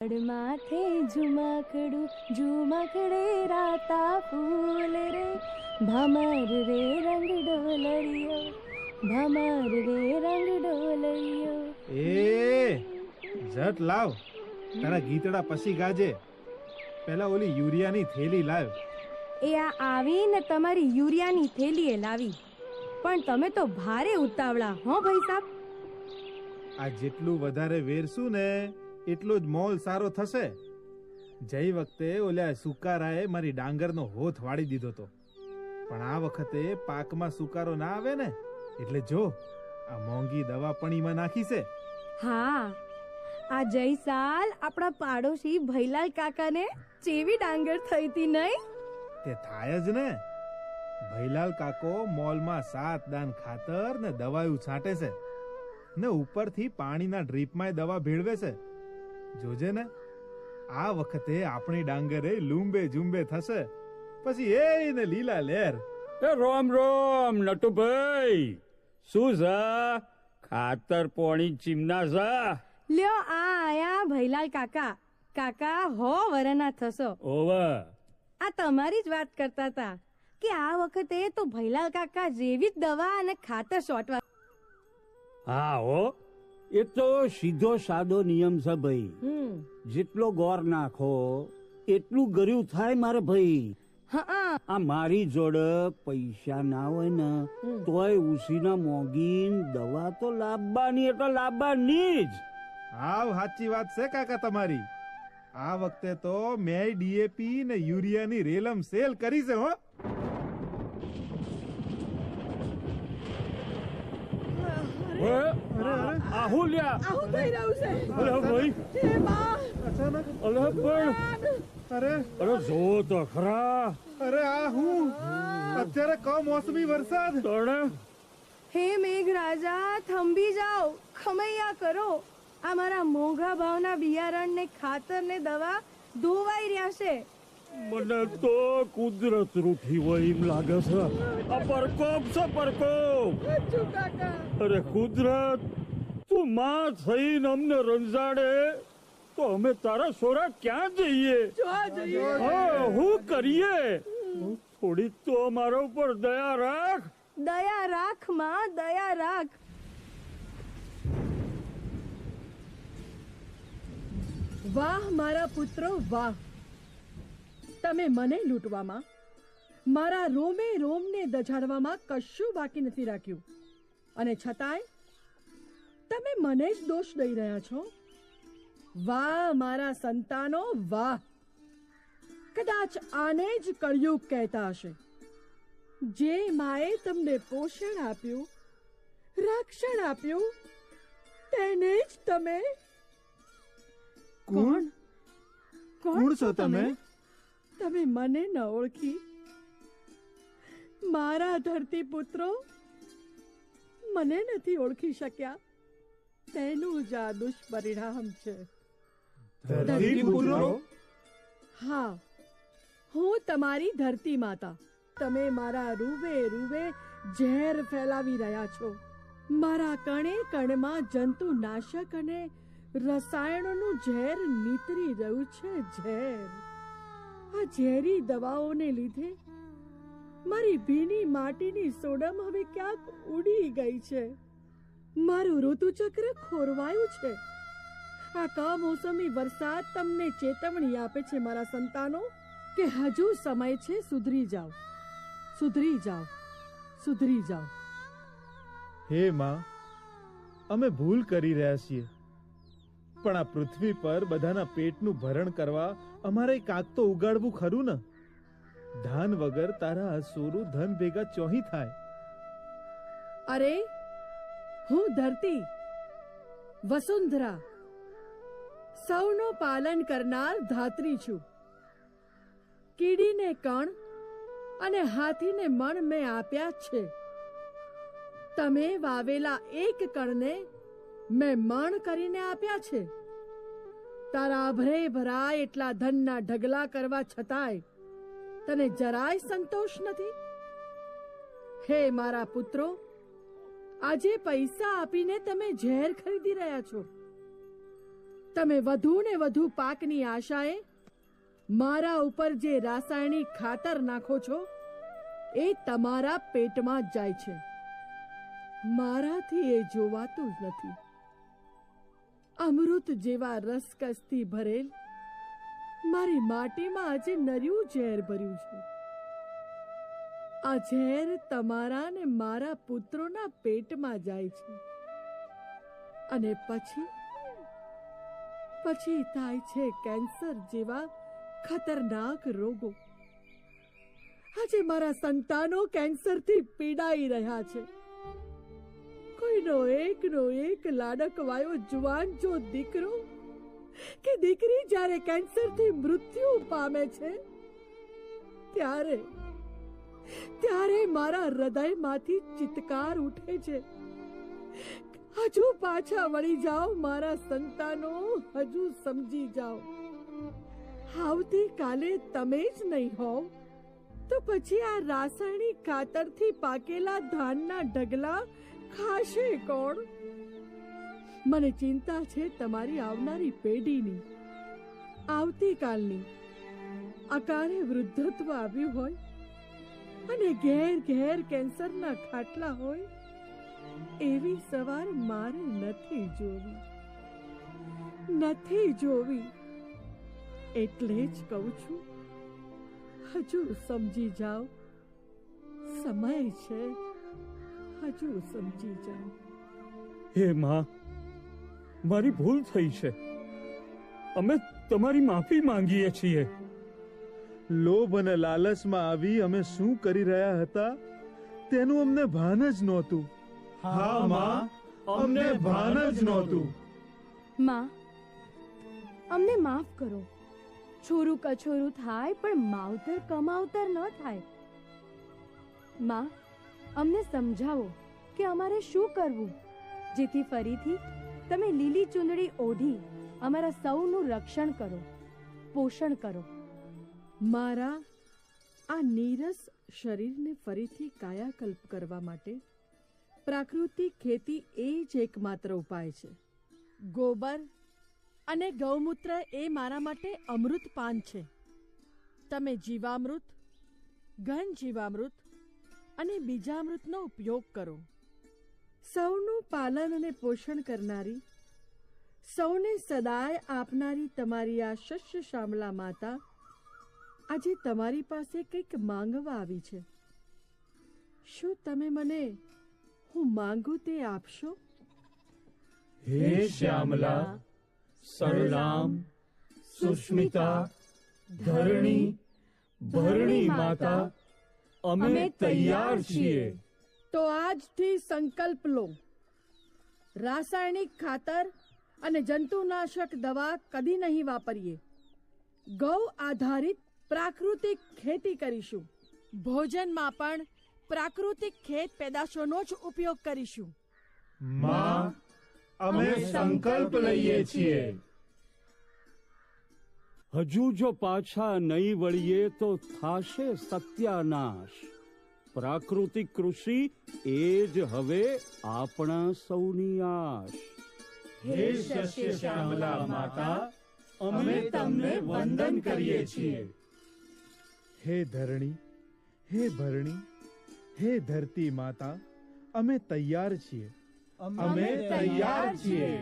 માથે ઝુમકડું ઝુમકડે રાતા ફૂલ રે ભમર રે રંગ ડોલરિયો ભમર રે રંગ ડોલરિયો. એ જટ લાવ, તારા ગીતડા પછી ગાજે. પેલા ઓલી યુરિયાની થેલી લાવ. એ આ આવીને તમારી યુરિયાની થેલીએ લાવી, પણ તમે તો ભારે ઉતાવળા હો ભાઈ સાહેબ. આ જેટલું વધારે વેરશું ને એટલો જ મોલ સારો થશે. જઈ વખતે ઓલા સુકારાએ મારી ડાંગરનો હોથ વાળી દીધો તો, પણ આ વખતે પાકમાં સુકારો ના આવે ને, એટલે જો આ મોંઘી દવા પણીમાં નાખી છે. હા, આ જઈ સાલ આપણા પાડોશી ભૈલાલ કાકાને ચેવી ડાંગર થઈ હતી નહીં? તે થાય જ ને. ભૈલાલ કાકો મોલમાં 7 દાન ખાતર ને દવાયું છાંટે છે ને ઉપરથી પાણીના ડ્રીપમાં દવા ભેળવે છે. જોજે ને, આ વખતે આપણી ડાંગરે લૂંબે ઝુંબે થશે, પછી એને લીલા લેર. રોમ રોમ નટુભાઈ, શું છે? ખાતર પોણી ચીમના છે? લ્યો આ આયા ભૈલાલ કાકા. કાકા હો વરના થશો. ઓવે, આ તમારી જ વાત કરતા હતા કે આ વખતે તો ભૈલાલ કાકા જેવી જ દવા અને ખાતર છોટવા. હા હો, એ તો સીધો સાદો નિયમ છે ભાઈ. જેટલો ગોર નાખો એટલું ગર્યું થાય મારે ભાઈ. આ મારી જોડે પૈસા ના હોય ને તોય ઉસીના મોંઘી દવા તો લાવવાની, એટલે લાવવાની જ. હાવ સાચી વાત છે કાકા તમારી. આ વખતે તો મેં ડીએપી ને યુરિયાની રેલમ સેલ કરી છે હો. આહું લ્યા, આવું થઈ રહ્યું છે. અરે ભાઈ, અચાનક અરે પણ અરે અરે જો તો ખરા. અરે આ હું અત્યારે કમોસમી વરસાદ. તણે હે મેઘરાજા, થંભી જાઓ, ખમૈયા કરો. આ મારા મોંઘા ભાવના બિયારણ ને ખાતર ને દવા ધોવાઈ રહ્યા છે. મને તો કુદરત રૂઠી હોય એમ લાગે છે. આ પરકોપ છે, પરકોપ. અરે કુદરત, તું માં થઈને અમને રંજાડે તો અમે તારા સોરા ક્યાં જઈએ? હા, હું કરીએ? થોડી તો અમારા ઉપર દયા રાખ. દયા રાખ માં, દયા રાખ. વાહ મારા પુત્રો વાહ, તમે મને લૂંટવામાં, મારા રોમે રોમને દજાડવામાં કશું બાકી નથી રાખ્યું, અને છતાંય તમે મને જ દોષ દઈ રહ્યા છો. વાહ મારા સંતાનો વાહ. કદાચ આને જ કળિયુગ કહેતા હશે. જે માએ તમને પોષણ આપ્યું, રક્ષણ આપ્યું, તેને જ તમે. કોણ કોણ છો તમે? તમે મને ન ઓળખી? મારા ધરતી પુત્રો મને નથી ઓળખી શક્યા, તેનું જ આ દુષ્પરિણામ છે. ધરતીપુત્રો? હા, હું તમારી ધરતી માતા. તમે મારા રૂવે રૂવે ઝેર ફેલાવી રહ્યા છો. મારા કણે કણમાં જંતુનાશક અને રસાયણોનું ઝેર નીતરી રહ્યું છે. ઝેર, આ ઝેરી દવાઓને લીધે મારી ભીની માટીની સોડમ હવે ક્યાંક ઉડી ગઈ છે. મારું ઋતુચક્ર ખોરવાયું છે. આ કમોસમી વરસાદ તમને ચેતવણી આપે છે મારા સંતાનો, કે હજુ સમય છે સુધરી જાઓ, સુધરી જાઓ, સુધરી જાઓ. હે માં, અમે ભૂલ કરી રહ્યા છીએ, પણ આ પૃથ્વી પર બધાના પેટનું ભરણ કરવા અમારે કાંક તો ઉગાડવું ખરું ને. ધાન વગર તારા અસુરું ધન ભેગા ચોહી થાય. અરે, હું ધરતી, વસુંધરા, સૌનું પાલન કરનાર ધાત્રી છું. કીડીને કણ અને હાથીને મણ મેં આપ્યા છે. તમે વાવેલા એક કણને મેં મણ કરીને આપ્યા છે. તારા અભરે ભરાય એટલા ધનના ઢગલા કરવા છતાંય તને જરાય સંતોષ નથી. હે મારા પુત્રો, આજે પૈસા આપીને તમે ઝેર ખરીદી રહ્યા છો. તમે વધુ ને વધુ પાકની આશાએ મારા ઉપર જે રાસાયણિક ખાતર નાખો છો એ તમારા પેટમાં જ જાય છે. મારાથી એ જોવાતું જ નથી. અમૃત જેવા રસકસથી ભરેલ મારી માટીમાં આજે નર્યું ઝેર ભર્યું છે. આ ઝેર તમારા ને મારા પુત્રોના પેટમાં જાય છે અને પછી થાય છે કેન્સર જેવા ખતરનાક રોગો. આજે મારા સંતાનો કેન્સરથી પીડાઈ રહ્યા છે. કોઈનો એક લાડકવાયો જુવાન જો દીકરો કે દીકરી જ્યારે કેન્સરથી મૃત્યુ પામે છે ત્યારે મારા હૃદયમાંથી ચિત્કાર ઉઠે છે, હજુ પાછા વળી જાઓ મારા સંતાનો, હજુ સમજી જાઓ. આવતીકાલે તમે જ નહીં હોવ તો પછી આ રાસાયણિક ખાતરથી પાકેલા ધાનના ઢગલા ખાશે કોણ? મને ચિંતા છે તમારી આવનારી પેઢીની, આવતીકાલની. અકાળે વૃદ્ધત્વ આવ્યું હોય અને ઘેર ઘેર કેન્સરના ખાટલા હોય એવી સવાર મારે નથી જોવી. એટલે જ કહું છું, હજુ સમજી જાઓ, સમય છે, હજુ સમજી જાઓ. હે માં, મારી ભૂલ થઈ છે. અમે તમારી માફી માંગીએ છીએ. લોભ અને લાલચમાં આવી અમે શું કરી રહ્યા હતા તેનું અમને ભાન જ નહોતું. હા માં, અમને ભાન જ નહોતું. માં, અમને માફ કરો. છોરું કછોરું થાય પણ માવતર કમાવતર ન થાય. માં, અમને સમજાવો કે અમારે શું કરવું જેથી ફરીથી તમે લીલી ચૂંદડી ઓઢી અમારા સૌનું રક્ષણ કરો, પોષણ કરો. મારા આ નીરસ શરીરને ફરીથી કાયાકલ્પ કરવા માટે પ્રાકૃતિક ખેતી એ જ એકમાત્ર ઉપાય છે. ગોબર અને ગૌમૂત્ર એ મારા માટે અમૃત પાન છે. તમે જીવામૃત, ઘન જીવામૃત અને બીજામૃતનો ઉપયોગ કરો. સૌનું પાલન અને પોષણ કરનારી, સૌને સદાય આપનારી તમારી આ શસ્ય શ્યામલા માતા આજે તમારી પાસે કંઈક માંગવા આવી છે. શું તમે મને હું માંગુ તે આપશો? હે શ્યામલા, સરલામ, સુષ્મિતા, ધરણી, ભરણી માતા, અમે તૈયાર છીએ. તો આજથી સંકલ્પ લો, રાસાયણિક ખાતર અને જંતુનાશક દવા કદી નહીં વાપરીએ. ગૌ આધારિત પ્રાકૃતિક ખેતી કરીશું. ભોજનમાં પણ પ્રાકૃતિક ખેત પેદાશોનો જ ઉપયોગ કરીશું. માં, અમે સંકલ્પ લઈએ છીએ. હજુ જો પાછા નહીં વળીએ તો થાશે સત્યાનાશ. પ્રાકૃતિક કૃષિ એ જ હવે આપણા સૌની આશ. હે શસ્ય શ્યામલા માતા, અમે તમને વંદન કરીએ છીએ. હે ધરણી, હે ભરણી, હે ધરતી માતા, અમે તૈયાર છીએ. અમે તૈયાર છીએ.